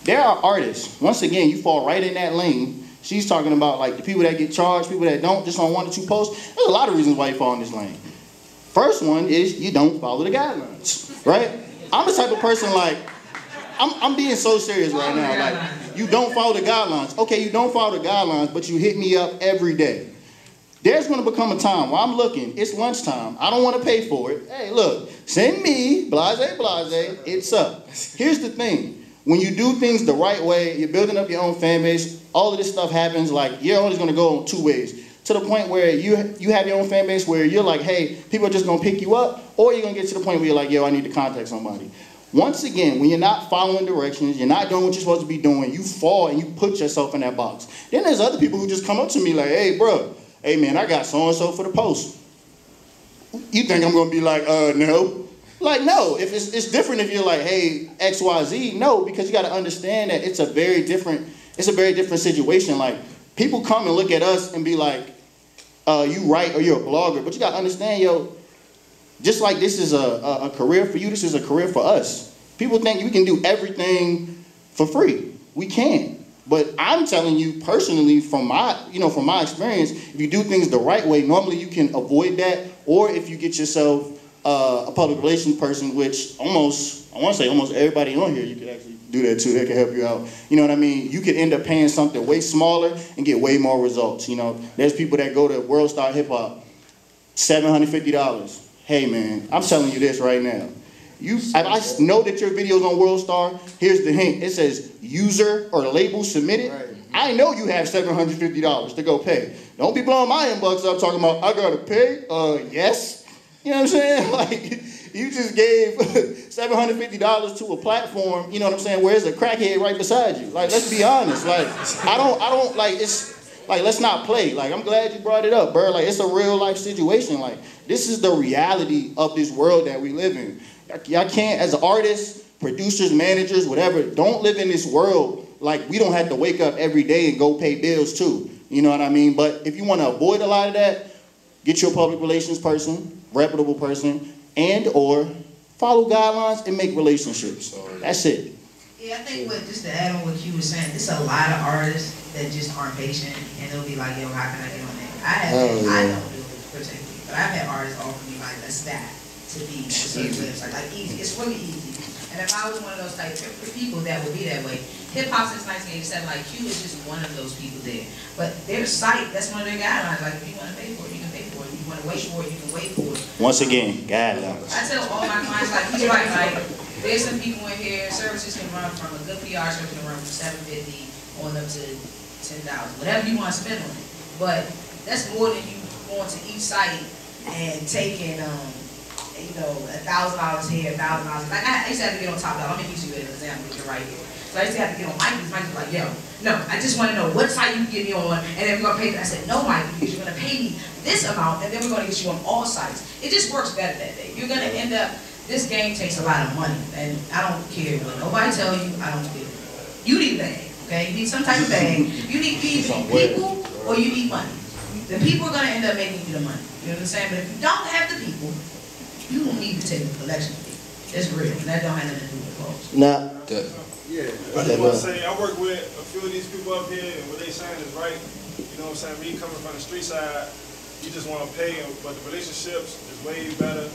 There are artists, once again, you fall right in that lane. She's talking about like the people that get charged, people that don't, just on 1 or 2 posts. There's a lot of reasons why you fall in this lane. First one is you don't follow the guidelines, right? I'm the type of person like, I'm being so serious right now. Like, you don't follow the guidelines. Okay, you don't follow the guidelines, but you hit me up every day. There's going to become a time where I'm looking, it's lunchtime, I don't want to pay for it. Hey, look, send me, blase, it's up. Here's the thing. when you do things the right way, you're building up your own fan base, all of this stuff happens, like, you're always gonna go in two ways. To the point where you have your own fan base where you're like, hey, people are just gonna pick you up, or you're gonna get to the point where you're like, yo, I need to contact somebody. Once again, when you're not following directions, you're not doing what you're supposed to be doing, you fall and you put yourself in that box. Then there's other people who just come up to me like, hey, bro, hey, man, I got so-and-so for the post. You think I'm going to be like, no? Like, no. If it's different if you're like, hey, X, Y, Z. No, because you got to understand that it's a very different situation. Like, people come and look at us and be like, you write or you're a blogger. But you got to understand, yo, just like this is a career for you, this is a career for us. People think we can do everything for free. We can't. But I'm telling you personally, from my experience, if you do things the right way, normally you can avoid that. Or if you get yourself a public relations person, which I want to say almost everybody on here, you could actually do that too. That can help you out. You know what I mean? You could end up paying something way smaller and get way more results. You know, there's people that go to World Star Hip Hop, $750. Hey man, I'm telling you this right now. If I know that your video's on World Star, here's the hint. It says user or label submitted. Right. I know you have $750 to go pay. Don't be blowing my inbox up talking about, I gotta pay? Yes. You know what I'm saying? Like, you just gave $750 to a platform, you know what I'm saying, where there's a crackhead right beside you. Like, let's be honest. Like, I don't, like, it's, like, let's not play. Like, I'm glad you brought it up, bro. Like, it's a real life situation. Like, this is the reality of this world that we live in. Y'all can't, as artists, producers, managers, whatever, don't live in this world like we don't have to wake up every day and go pay bills too. You know what I mean? But if you want to avoid a lot of that, get your public relations person, reputable person, and or follow guidelines and make relationships. That's it. Yeah, I think just to add on what Q was saying, there's a lot of artists that just aren't patient and they'll be like, yo, how can I get on there? I don't do it particularly, but I've had artists offer me like a stat to be a certain website. Like easy, it's really easy. And if I was one of those type of people that would be that way, hip hop since 1987, like Q is just one of those people there. But their site, that's one of their guidelines. Like if you want to pay for it, you can pay for it. If you want to wait for it, you can wait for it. Once again, guidelines. I tell all my clients, like he's right, like there's some people in here, services can run from a good PR service can run from $750 on up to $10,000, whatever you want to spend on it. But that's more than you going to each site and taking you know, $1,000 here, $1,000. Like I used to have to get on Top Dollar. Let me use you as an example. You're right here. So I used to have to get on Mikey's. Mikey's like, yo, no, I just want to know what site you can get me on, and then we're gonna pay for that. I said, no, Mikey, because you're gonna pay me this amount, and then we're gonna get you on all sites. It just works better that way. You're gonna end up. This game takes a lot of money, and I don't care what nobody tell you. I don't care. You need a bag, okay? You need some type of bag. You need people, or you need money. The people are gonna end up making you the money. You know what I'm saying? But if you don't have the people, you don't need to take a collection fee. It's real, and that don't have nothing to do with clothes. Nah. Yeah, I just want to say, I work with a few of these people up here, and what they saying is right. You know what I'm saying? Me coming from the street side, you just want to pay, but the relationships is way better.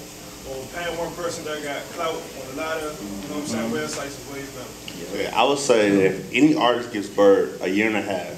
Or paying one person that got clout on the ladder, you know what I'm saying? Websites is way better. Yeah, I would say that if any artist gets bird a year and a half,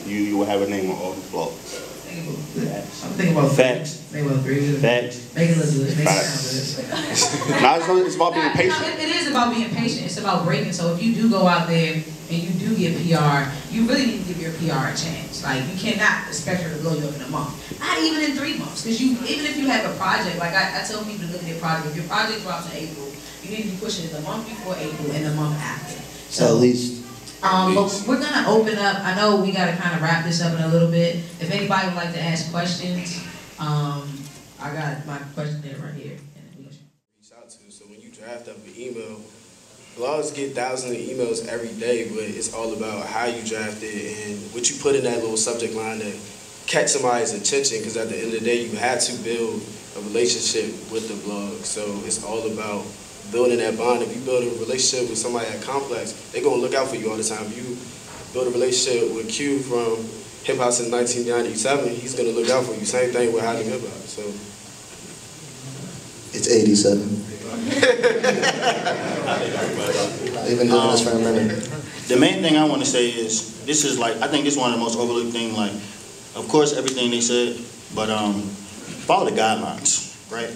you will have a name on all his blogs. I'm thinking about facts. Make it look good. Facts. Make it look good. Make it sound good. It's about being patient. It is about being patient. It's about breaking. So if you do go out there and you do get PR, you really need to give your PR a chance. Like you cannot expect her to blow you up in a month. Not even in 3 months. Because even if you have a project, like I tell people to look at their project. If your project drops in April, you need to be pushing it the month before April and the month after. So at least. But we're gonna open up. I know we gotta kind of wrap this up in a little bit. If anybody would like to ask questions, I got my question there right here. Reach out to. So when you draft up an email, blogs get thousands of emails every day, but it's all about how you draft it and what you put in that little subject line to catch somebody's attention. Because at the end of the day, you have to build a relationship with the blog. So it's all about building that bond. If you build a relationship with somebody at Complex, they're gonna look out for you all the time. If you build a relationship with Q from Hip Hop since 1997, he's gonna look out for you. Same thing with Hip Hop. So it's 87. They've been doing this for a minute. The main thing I want to say is this is like I think this is one of the most overlooked things. Like, of course, everything they said, but follow the guidelines, right?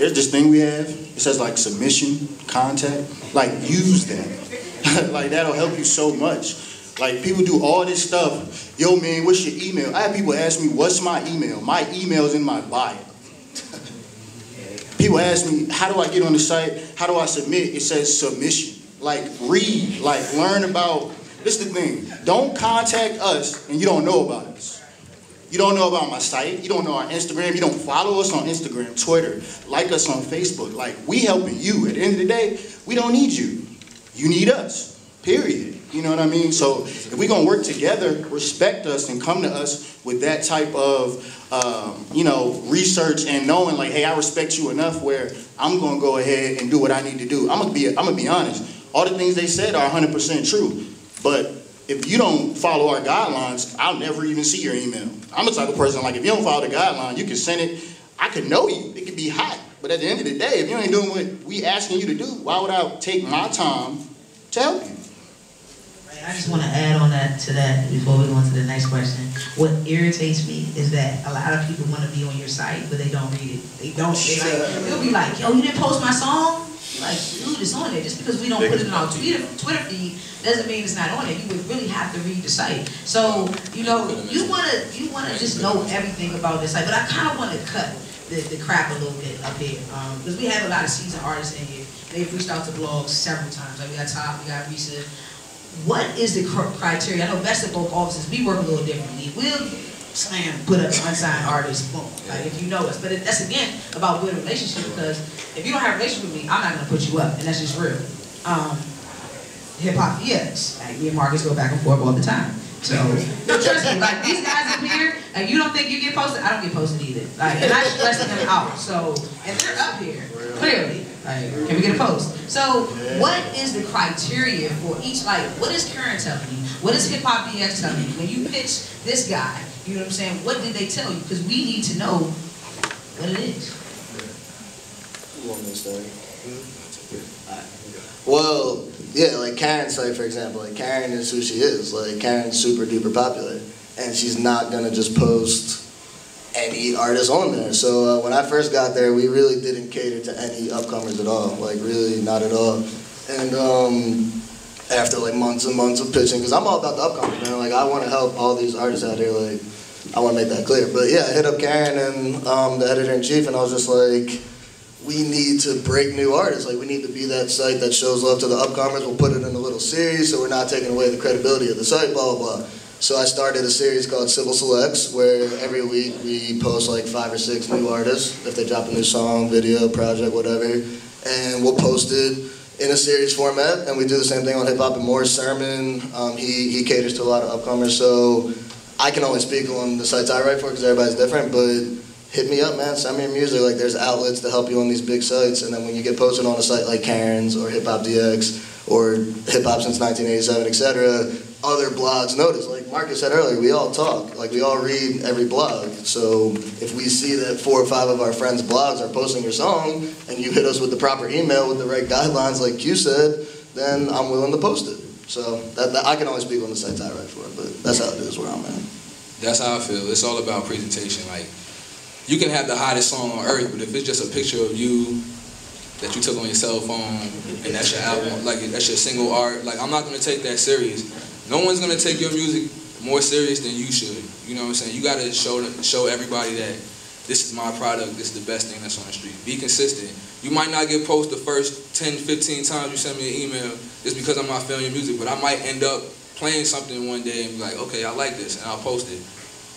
there's this thing we have. It says like submission, contact. Like use that. Like that'll help you so much. Like people do all this stuff. Yo man, what's your email? I have people ask me, what's my email? My email's in my bio. People ask me, how do I get on the site? How do I submit? It says submission. Like read, like learn about, this is the thing. Don't contact us and you don't know about us. You don't know about my site. You don't know our Instagram. You don't follow us on Instagram, Twitter. Like us on Facebook. Like, we helping you. At the end of the day, we don't need you. You need us, period. You know what I mean? So if we're going to work together, respect us and come to us with that type of, you know, research and knowing like, hey, I respect you enough where I'm going to go ahead and do what I need to do. I'm going to be honest. All the things they said are 100% true. But if you don't follow our guidelines, I'll never even see your email. I'm the type of person, like, if you don't follow the guideline, you can send it. I could know you. It could be hot. But at the end of the day, if you ain't doing what we asking you to do, why would I take my time to help you? I just want to add on to that before we go on to the next question. What irritates me is that a lot of people want to be on your site, but they don't read it. They don't. They'll be like, yo, you didn't post my song? Like, dude, it's on there. Just because we don't put it in our Twitter feed doesn't mean it's not on there. You would really have to read the site. So, you know, you wanna just know everything about this site. But I kind of want to cut the crap a little bit up here because we have a lot of seasoned artists in here. They've reached out to blogs several times. Like we got Top, we got Risa. What is the criteria? I know best of both offices, we work a little differently. We'll put up an unsigned artist, boom, like if you know us. But that's again about building a relationship because if you don't have a relationship with me, I'm not gonna put you up, and that's just real. Hip hop, yes. Like me and Marcus go back and forth all the time. So trust me, like these guys up here, like you don't think you get posted, I don't get posted either. Like, and I stress them out. So, and they're up here clearly. Like, can we get a post? So, what is the criteria for each? Like, what is Karen telling you? What is Hip Hop DX telling you? When you pitch this guy, you know what I'm saying? What did they tell you? Because we need to know what it is. You want me to start? Well, yeah, like Karen's site, for example. Like Karen is who she is. Like Karen's super duper popular, and she's not gonna just post any artist on there. So when I first got there, we really didn't cater to any upcomers at all. Like really not at all. And after like months and months of pitching, because I'm all about the upcomers, man. Like I want to help all these artists out here. Like I want to make that clear. But yeah, I hit up Karen and the editor-in-chief, and I was just like, we need to break new artists. Like we need to be that site that shows love to the upcomers. We'll put it in a little series so we're not taking away the credibility of the site, blah, blah, blah. So I started a series called Civil Selects, where every week we post like 5 or 6 new artists, if they drop a new song, video, project, whatever, and we'll post it in a series format, and we do the same thing on Hip Hop and More. Sermon, he caters to a lot of upcomers, so I can only speak on the sites I write for because everybody's different, but hit me up, man, send me your music. Like there's outlets to help you on these big sites, and then when you get posted on a site like Karen's or Hip Hop DX or Hip Hop Since 1987, etc., other blogs notice. Like Marcus said earlier, we all talk, like we all read every blog. So if we see that 4 or 5 of our friends' blogs are posting your song, and you hit us with the proper email with the right guidelines, like you said, then I'm willing to post it. So that I can only speak on the sites I write for, but that's how it is where I'm at. That's how I feel. It's all about presentation. Like you can have the hottest song on earth, but if it's just a picture of you that you took on your cell phone and that's your album, like that's your single art, like I'm not gonna take that serious. No one's gonna take your music more serious than you should. You know what I'm saying? You gotta show everybody that this is my product, this is the best thing that's on the street. Be consistent. You might not get posted the first 10, 15 times you send me an email just because I'm not feeling your music, but I might end up playing something one day and be like, okay, I like this, and I'll post it.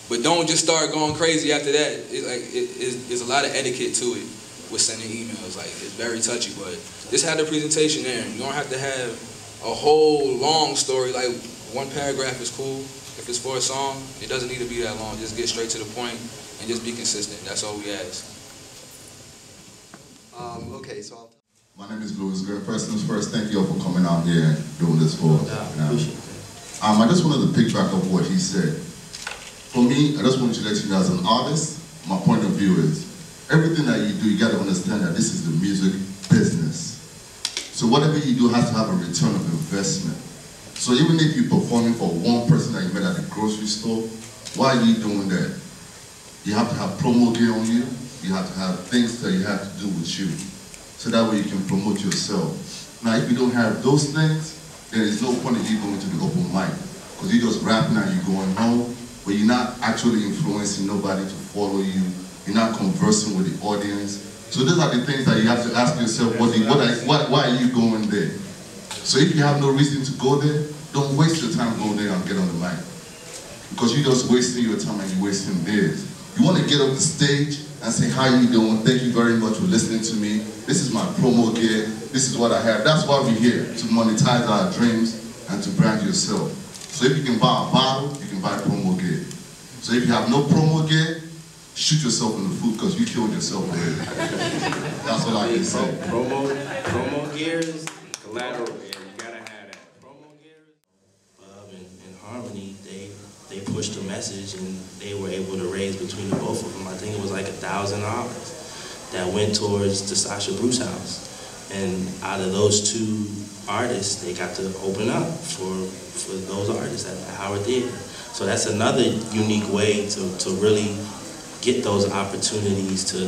But don't just start going crazy after that. There's a lot of etiquette to it with sending emails. Like it's very touchy, but just have the presentation there. You don't have to have a whole long story. Like 1 paragraph is cool. If it's for a song, it doesn't need to be that long. Just get straight to the point and just be consistent. That's all we ask. Okay, so my name is Louis. First things first, thank you all for coming out here and doing this for us. I just wanted to pick back up what he said. For me, I just want to let you know as an artist, my point of view is, everything that you do, you got to understand that this is the music business. So whatever you do has to have a return of investment. So even if you're performing for one person that you met at the grocery store, why are you doing that? You have to have promo gear on you, You have to have things that you have to do with you. So that way you can promote yourself. Now, if you don't have those things, there is no point in you going to the open mic. Because you're just rapping and you're going home, but you're not actually influencing nobody to follow you. You're not conversing with the audience. So those are the things that you have to ask yourself, why are you going there? So if you have no reason to go there, don't waste your time going there and get on the mic. Because you're just wasting your time and you're wasting theirs. You want to get up the stage and say, how you doing? Thank you very much for listening to me. This is my promo gear. This is what I have. That's why we're here, to monetize our dreams and to brand yourself. So if you can buy a bottle, you can buy promo gear. So if you have no promo gear, shoot yourself in the foot because you killed yourself already. That's all I can say. Promo gears, collateral, yeah, you gotta have that. Promo gears. And Harmony, they pushed the message and they were able to raise between the both of them. I think it was like $1,000 that went towards the Sasha Bruce house. And out of those two artists, they got to open up for those artists at Howard Theater. So that's another unique way to really get those opportunities to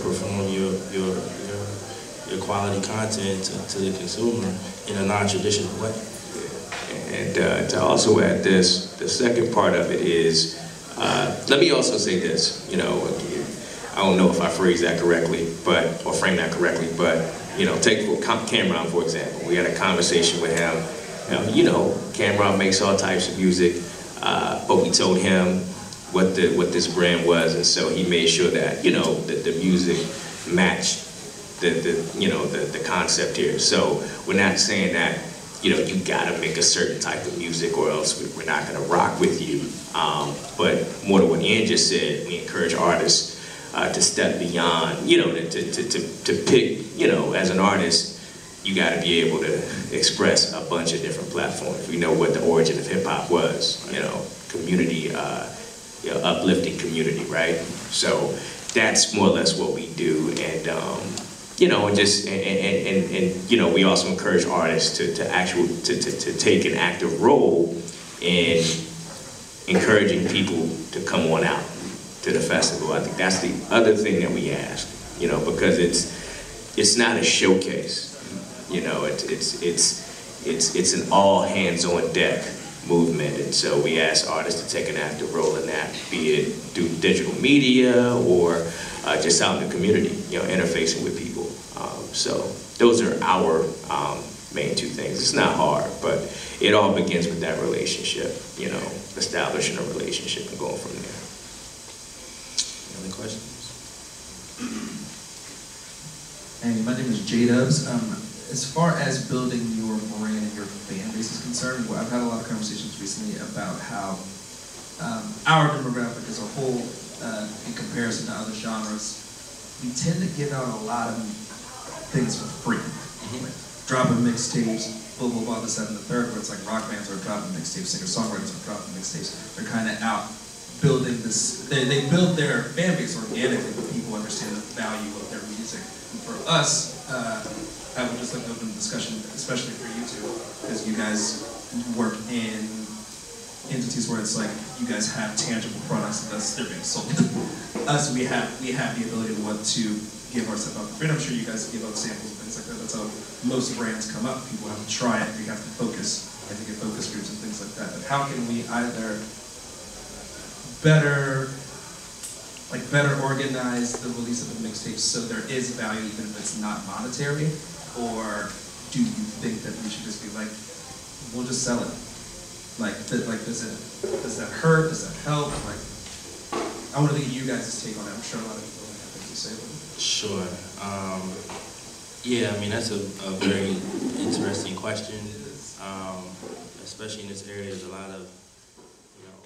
perform your quality content to the consumer in a non-traditional way. And to also add this, the second part of it is, let me also say this, you know, I don't know if I phrased that correctly, or framed that correctly, but, you know, take Cameron, for example. We had a conversation with him. You know, Cameron makes all types of music, but we told him what this brand was, and so he made sure that, you know, that the music matched the concept here. So we're not saying that, you know, you gotta make a certain type of music or else we're not gonna rock with you. But more to what Ian just said, we encourage artists to step beyond, you know, to pick, you know, as an artist, you gotta be able to express a bunch of different platforms. We know what the origin of hip hop was, you know, community, you know, uplifting community, right? So that's more or less what we do, and you know, and just and you know, we also encourage artists to take an active role in encouraging people to come on out to the festival. I think that's the other thing that we ask, you know, because it's not a showcase, you know, it's an all hands on deck movement, and so we ask artists to take an active role in that, be it through digital media or just out in the community, you know, interfacing with people. So those are our main two things. It's not hard, but it all begins with that relationship, you know, establishing a relationship and going from there. Any other questions? Hey, my name is J-Dubs. As far as building your brand and your fan base is concerned, well, I've had a lot of conversations recently about how our demographic as a whole, in comparison to other genres, we tend to give out a lot of things for free. Like dropping mixtapes, blah, blah, blah, this, that, and the third, where it's like rock bands are dropping mixtapes, singer-songwriters are dropping mixtapes. They're kind of out building this, they build their fan base organically, but people understand the value of their music. And for us, I would just like to open the discussion, especially for you two, because you guys work in entities where it's like you guys have tangible products and thus they're being sold. Us, we have the ability to give our stuff out for free. I'm sure you guys give out samples and things like that. That's how most brands come up. People have to try it. We have to focus. We have to get focus groups and things like that. But how can we either better organize the release of the mixtapes so there is value even if it's not monetary? Or do you think that we should just be like, we'll just sell it? Does that hurt? Does that help? Like, I want to get you guys' take on it. I'm sure a lot of people have things to say about it. Sure. Yeah, I mean, that's a very interesting question. Especially in this area, there's a lot of, you know,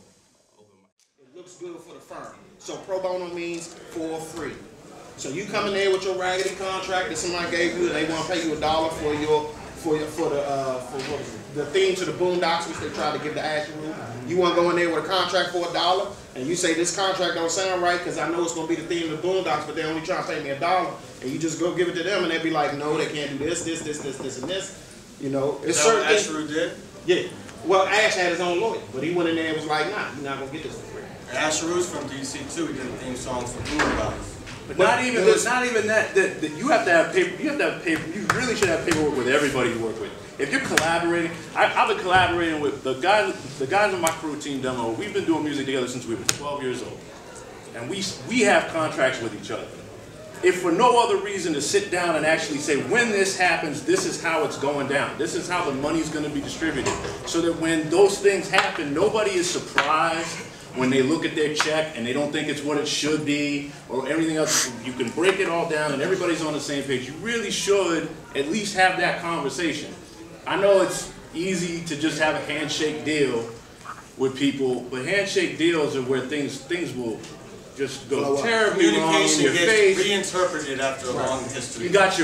open mic. It looks good for the firm. So pro bono means for free. So you come in there with your raggedy contract that somebody gave you, and they want to pay you $1 for the theme to the Boondocks, which they tried to give to Ashley Roof. You want to go in there with a contract for $1, and you say this contract don't sound right because I know it's going to be the theme of the Boondocks, but they only trying to pay me $1, and you just go give it to them, and they be like, no, they can't do this, and this. You know, it's certain things. Ashley Roof did? Yeah. Well, Ash had his own lawyer, but he went in there and was like, nah, you're not going to get this for free. Ash Roof's from DC too. He did a theme song for Boondocks. But not even that. That you have to have paper. You have to have paper. You really should have paperwork with everybody you work with. If you're collaborating, I've been collaborating with the guys on my crew, Team Demo. We've been doing music together since we were 12 years old, and we have contracts with each other. If for no other reason to sit down and actually say, when this happens, this is how it's going down. This is how the money's going to be distributed. So that when those things happen, nobody is surprised when they look at their check and they don't think it's what it should be or everything else. You can break it all down and everybody's on the same page. You really should at least have that conversation. I know it's easy to just have a handshake deal with people, but handshake deals are where things will just go terribly wrong in your face. Reinterpreted after a long history. You got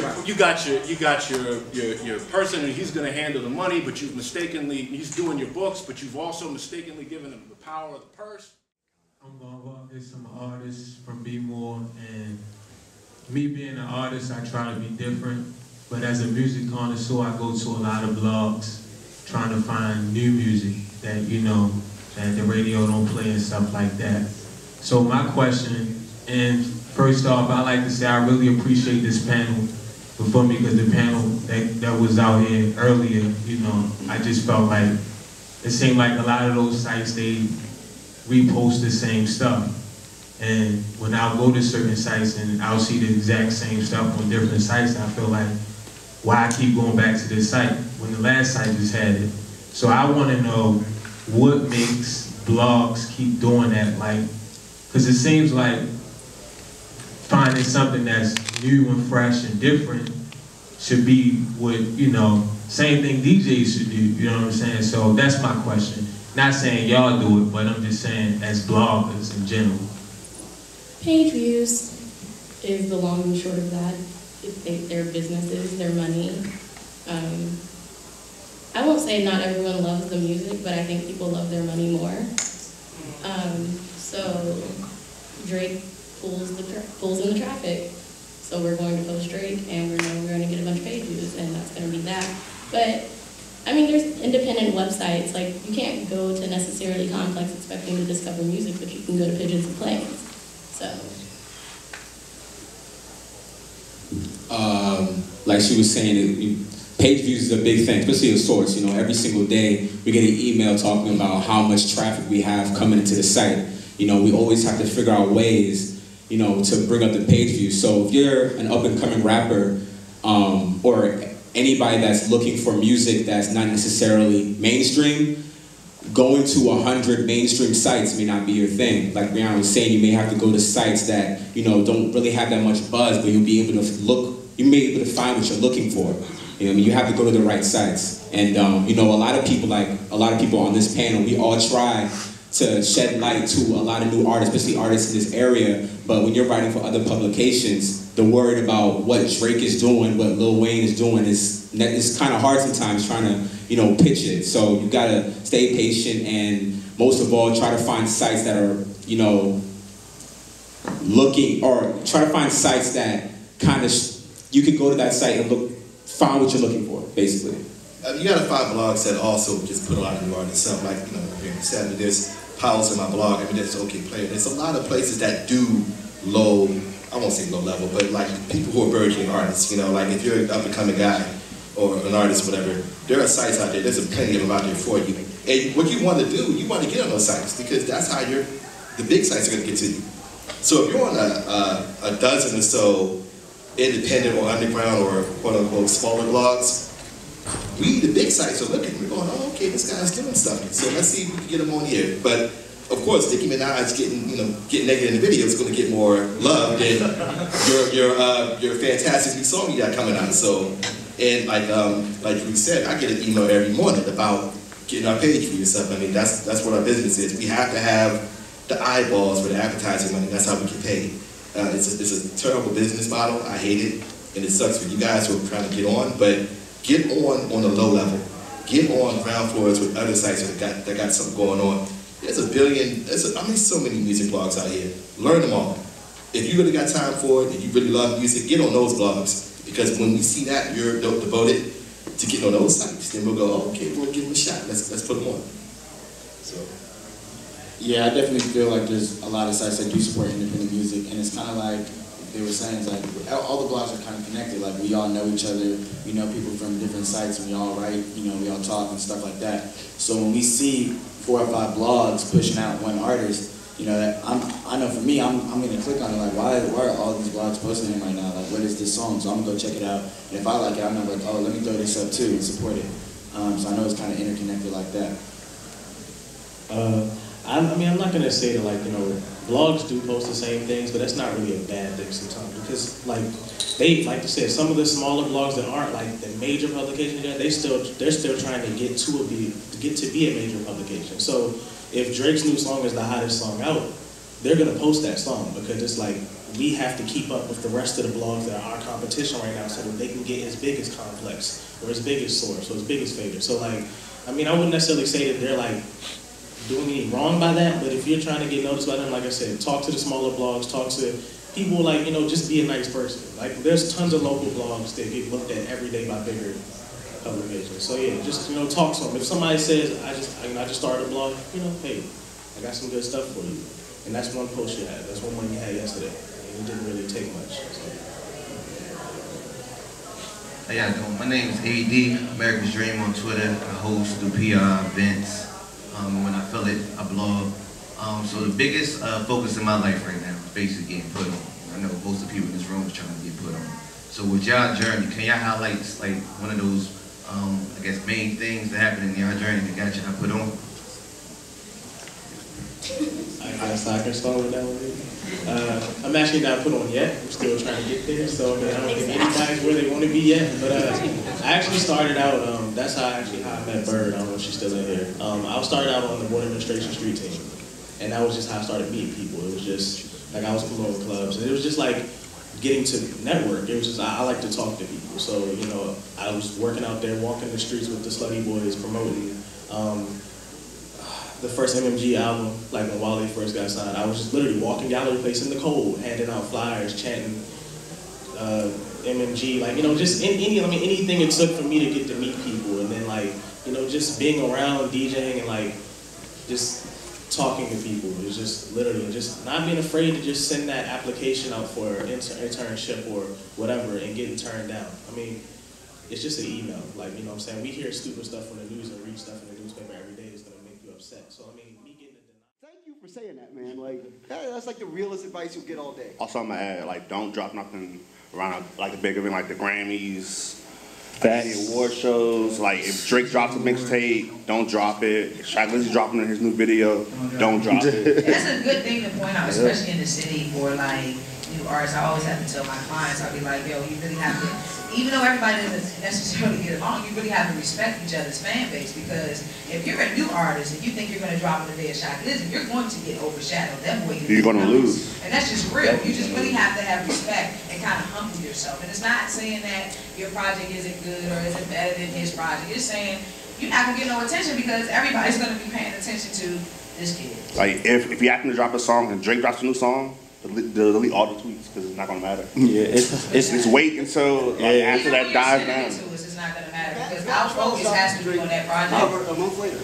your person, and he's going to handle the money, but you've mistakenly, he's doing your books, but you've also mistakenly given him the power of the purse. I'm Vargas. I'm an artist from B-More, and me being an artist, I try to be different. But as a music connoisseur, I go to a lot of blogs, trying to find new music that that the radio don't play and stuff like that. So my question, and first off, I like to say I really appreciate this panel before me, because the panel that was out here earlier, I just felt like it seemed like a lot of those sites, they repost the same stuff. And when I'll go to certain sites and I'll see the exact same stuff on different sites, I feel like, why I keep going back to this site when the last site just had it? So I want to know what makes blogs keep doing that, because it seems like finding something that's new and fresh and different should be what, same thing DJs should do, you know what I'm saying? So that's my question. Not saying y'all do it, but I'm just saying as bloggers in general. Page views is the long and short of that. Their businesses, their money. I won't say not everyone loves the music, but I think people love their money more. So Drake pulls in the traffic. So we're going to post Drake, and we're going to get a bunch of page views, and that's going to be that. But I mean, there's independent websites. Like, you can't go to necessarily Complex expecting to discover music, but you can go to Pigeons and Planes. So. Like she was saying, page views is a big thing, especially a source. Every single day we get an email talking about how much traffic we have coming into the site. We always have to figure out ways, to bring up the page views. So if you're an up-and-coming rapper, or anybody that's looking for music that's not necessarily mainstream, going to 100 mainstream sites may not be your thing. Like Brianna was saying, you may have to go to sites that, don't really have that much buzz, but you'll be able to you may be able to find what you're looking for. You have to go to the right sites. And a lot of people on this panel, we all try to shed light to a lot of new artists, especially artists in this area. But when you're writing for other publications, the word about what Drake is doing, what Lil Wayne is doing is kind of hard sometimes trying to, pitch it. So you gotta stay patient, and most of all, try to find sites that are, try to find sites that kind of, you can go to that site and find what you're looking for, basically. You gotta find blogs that also just put a lot of new artists up. Like, there's piles in my blog. There's OK Player. There's a lot of places that do low, I won't say low level, but like people who are burgeoning artists. Like if you're an up and coming guy or an artist, whatever, there are sites out there. There's plenty of them out there for you. And what you want to do, you want to get on those sites, because that's how the big sites are going to get to you. So if you're on a dozen or so independent or underground or quote unquote smaller blogs, the big sites are looking, we're going, oh, okay, this guy's doing stuff. So let's see if we can get him on here. But of course, Nicki Minaj getting naked in the video is going to get more love than your fantastic new song you got coming out. So, and like we said, I get an email every morning about getting our page views up. That's what our business is. We have to have the eyeballs for the advertising money. That's how we get paid. It's a terrible business model. I hate it, and it sucks for you guys who are trying to get on. But get on the low level. Get on ground floors with other sites that got something going on. There's so many music blogs out here. Learn them all. If you really got time for it, if you really love music, get on those blogs. Because when we see that you're devoted to getting on those sites, then we'll go, oh, okay, we'll give them a shot. Let's put them on. So. Yeah, I definitely feel like there's a lot of sites that do support independent music, and it's kind of like they were saying is like all the blogs are kind of connected. Like we all know each other, we know people from different sites, and we all write, you know, we all talk and stuff like that. So when we see 4 or 5 blogs pushing out one artist, you know, that I know for me, I'm gonna click on it like, why are all these blogs posting him right now? Like, what is this song? So I'm gonna go check it out. And if I like it, I'm gonna be like, oh, let me throw this up too and support it. So I know it's kind of interconnected like that. I mean, I'm not gonna say that, like, you know, blogs do post the same things, but that's not really a bad thing sometimes, because like I said, some of the smaller blogs that aren't like the major publications yet, they're still trying to get to be a major publication. So if Drake's new song is the hottest song out, they're gonna post that song, because it's like we have to keep up with the rest of the blogs that are our competition right now, so that they can get as big as Complex or as big as Source or as big as Favorite. So like, I mean, I wouldn't necessarily say that they're like doing anything wrong by that, but if you're trying to get noticed by them, like I said, talk to the smaller blogs, talk to people, like, you know, just be a nice person. Like, there's tons of local blogs that get looked at every day by bigger publications. So yeah, just, you know, talk to them. If somebody says, I just started a blog, you know, hey, I got some good stuff for you. And that's one post you had. That's one you had yesterday. And it didn't really take much. So. How y'all doing? My name is AD, America's Dream on Twitter. I host, do PR events. When I feel it, I blog. So the biggest focus in my life right now is basically getting put on. I know most of the people in this room is trying to get put on. So with y'all journey, can y'all highlight like one of those, I guess, main things that happened in y'all journey that got y'all put on? I guess I can start with that one. I'm actually not put on yet. I'm still trying to get there, so I mean, I don't think anybody's where they want to be yet. But I actually started out, that's how I met Bird. I don't know if she's still in here. I started out on the board administration street team. And that was just how I started meeting people. It was just, like, I was promoting clubs. And it was just like getting to network. It was just, I like to talk to people. So, you know, I was working out there, walking the streets with the Slutty Boys, promoting the first MMG album, like when Wale first got signed. I was just literally walking gallery place in the cold, handing out flyers, chanting MMG, like, you know, just anything it took for me to get to meet people. And then, like, you know, just being around DJing and like just talking to people. It was just literally just not being afraid to just send that application out for an internship or whatever and getting turned down. I mean, it's just an email. Like, you know what I'm saying? We hear stupid stuff from the news and read stuff in the newspaper every day. It's going to make you upset. So, I mean, me getting Thank you for saying that, man. Like, that's like the realest advice you'll get all day. Also, I'm gonna add, like, don't drop nothing around like a big event like the Grammys, Facts. the award shows. Like, if Drake drops a mixtape, don't drop it. If Shaq Lee's dropping in his new video, don't drop it. That's a good thing to point out, especially in the city for like new artists. I always have to tell my clients, I'll be like, yo, you really have to, even though everybody doesn't necessarily get along, you really have to respect each other's fan base, because if you're a new artist and you think you're going to drop on the day of Shaq Lee's, you're going to get overshadowed. That boy, you're going to lose. And that's just real. You just really have to have respect and kind of humble yourself. And it's not saying that your project isn't good or isn't better than his project. It's saying you're not going to get no attention because everybody's going to be paying attention to this kid. Like, if you happen to drop a song and Drake drops a new song, delete all the tweets because it's not going to matter. Yeah, it's wait until like, after that dies down. It's not going to matter because our focus has to be on that project. A month later.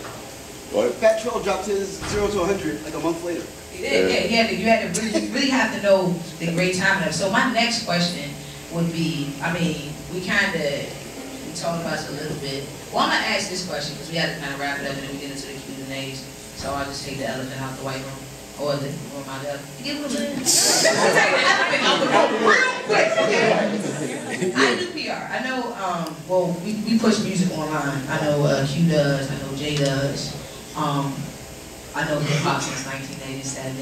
What? Fat Trell dropped his 0 to 100 like a month later. Yeah, you had to really have to know the great time of it. So my next question would be, I mean, we talked about it a little bit. Well, I'm going to ask this question because we have to kind of wrap it up and then we get into the Q&As. So I'll just take the elephant out the white room. Or the room out there. You get what I'm saying? Let's take the elephant out the room real quick, okay? I do PR. I know, well, we push music online. I know Q does. I know Jay does. I know hip hop since 1987.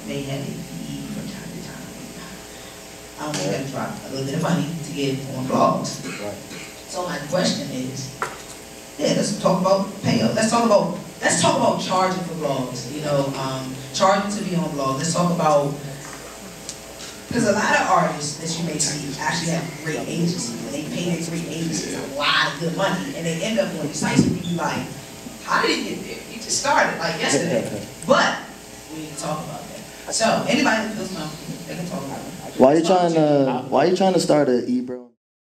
They had a PE from time to time. We got to drop a little bit of money to get on blogs. Right. So my question is, let's talk about payout. Let's talk about charging for blogs. You know, charging to be on blogs. Let's talk about, because a lot of artists that you may see actually have great agencies, and they pay their great agencies a lot of good money, and they end up on these sites and you be like, how did he get there? He just started like yesterday. But we need to talk about that. So anybody that feels comfortable, they can talk about it. Why are you trying to start an e-bro?